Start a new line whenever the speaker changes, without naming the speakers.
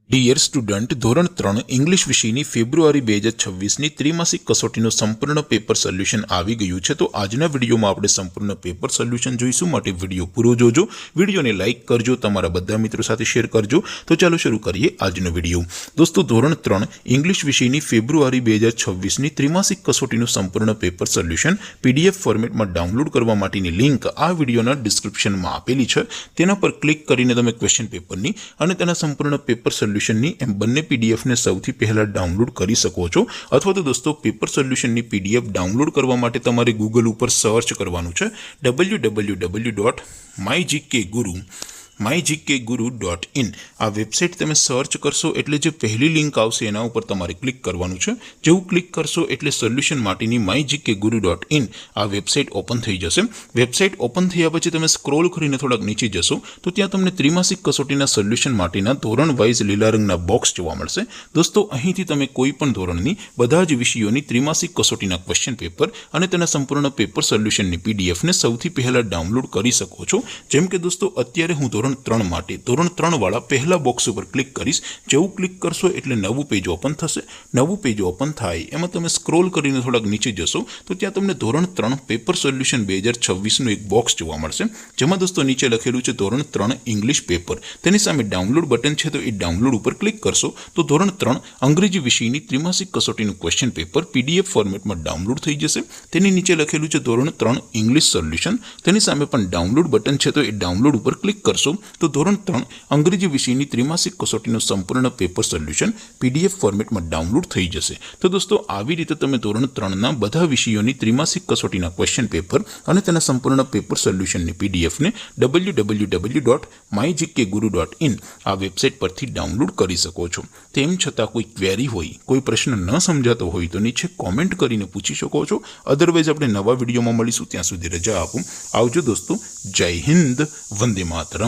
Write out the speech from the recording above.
Dear student, ધોરણ 3 English વિષયની ફેબ્રુઆરી 2026ની ત્રિમાસિક કસોટીનું સંપૂર્ણ પેપર સોલ્યુશન આવી ગયું છે। તો આજના વિડીયોમાં આપણે સંપૂર્ણ પેપર સોલ્યુશન જોઈશું, માટે વિડીયો પૂરો જોજો, વિડીયોને લાઇક કરજો, તમારા બધા મિત્રો સાથે શેર કરજો। તો ચાલો શરૂ કરીએ આજનો વિડીયો। દોસ્તો, ધોરણ 3 ઇંગ્લિશ વિષયની ફેબ્રુઆરી 2026ની ત્રિમાસિક કસોટીનું સંપૂર્ણ પેપર સોલ્યુશન પીડીએફ ફોર્મેટમાં ડાઉનલોડ કરવા માટેની લિંક આ વિડીયોના ડિસ્ક્રિપ્શનમાં આપેલી છે। તેના પર ક્લિક કરીને તમે ક્વેશ્ચન પેપરની અને તેના સંપૂર્ણ પેપર સોલ્યુશન એમ બંને પીડીએફને સૌથી પહેલા ડાઉનલોડ કરી શકો છો। અથવા તો દોસ્તો, પેપર સોલ્યુશનની પીડીએફ ડાઉનલોડ કરવા માટે તમારે ગૂગલ ઉપર સર્ચ કરવાનું છે www.mygkguru.in। આ વેબસાઇટ તમે સર્ચ કરશો એટલે જે પહેલી લિંક આવશે એના ઉપર તમારે ક્લિક કરવાનું છે। જેવું ક્લિક કરશો એટલે સોલ્યુશન માટેની mygkguru.in આ વેબસાઇટ ઓપન થઈ જશે। વેબસાઇટ ઓપન થયા પછી તમે સ્ક્રોલ કરીને થોડાક નીચે જશો તો ત્યાં તમને ત્રિમાસિક કસોટીના સોલ્યુશન માટેના ધોરણ વાઇઝ લીલા રંગના બોક્સ જોવા મળશે। દોસ્તો, અહીંથી તમે કોઈ પણ ધોરણની બધા જ વિષયોની ત્રિમાસિક કસોટીના ક્વેશ્ચન પેપર અને તેના સંપૂર્ણ પેપર સોલ્યુશનની પીડીએફને સૌથી પહેલા ડાઉનલોડ કરી શકો છો। જેમ કે દોસ્તો, અત્યારે હું ધોરણ 3 માટે ધોરણ 3 વાળા પહેલા બોક્સ ઉપર ક્લિક કરીશ। જેવું ક્લિક કરશો એટલે નવું પેજ ઓપન થશે। નવું પેજ ઓપન થાય એમાં તમે સ્ક્રોલ કરીને થોડાક નીચે જશો તો ત્યાં તમને ધોરણ 3 પેપર સોલ્યુશન 2026નું એક બોક્સ જોવા મળશે, જેમાં દોસ્તો નીચે લખેલું છે ધોરણ 3 ઇંગ્લિશ પેપર। તેની સામે ડાઉનલોડ બટન છે, તો એ ડાઉનલોડ ઉપર ક્લિક કરશો તો ધોરણ 3 અંગ્રેજી વિષયની ત્રિમાસિક કસોટીનું ક્વેશ્ચન પેપર પીડીએફ ફોર્મેટમાં ડાઉનલોડ થઈ જશે। તેની નીચે લખેલું છે ધોરણ 3 ઇંગ્લિશ સોલ્યુશન। તેની સામે પણ ડાઉનલોડ બટન છે, તો એ ડાઉનલોડ ઉપર ક્લિક કરશો તો ધોરણ 3 અંગ્રેજી વિષયની ત્રિમાસિક કસોટીનું સંપૂર્ણ પેપર સોલ્યુશન પીડીએફ ફોર્મેટમાં ડાઉનલોડ થઈ જશે। તો દોસ્તો, આવી રીતે તમે ધોરણ 3ના બધા વિષયોની ત્રિમાસિક કસોટીના ક્વેશ્ચન પેપર અને તેના સંપૂર્ણ પેપર સોલ્યુશનની પીડીએફને www.mygkguru.in આ વેબસાઇટ પરથી ડાઉનલોડ કરી શકો છો। તેમ છતાં કોઈ ક્વેરી હોય, કોઈ પ્રશ્ન ન સમજાતો હોય તો નીચે કોમેન્ટ કરીને પૂછી શકો છો। અધરવાઇઝ આપણે નવા વિડીયોમાં મળીશું, ત્યાં સુધી રજા આપો। આવજો દોસ્તો, જય હિન્દ, વંદે માતરમ।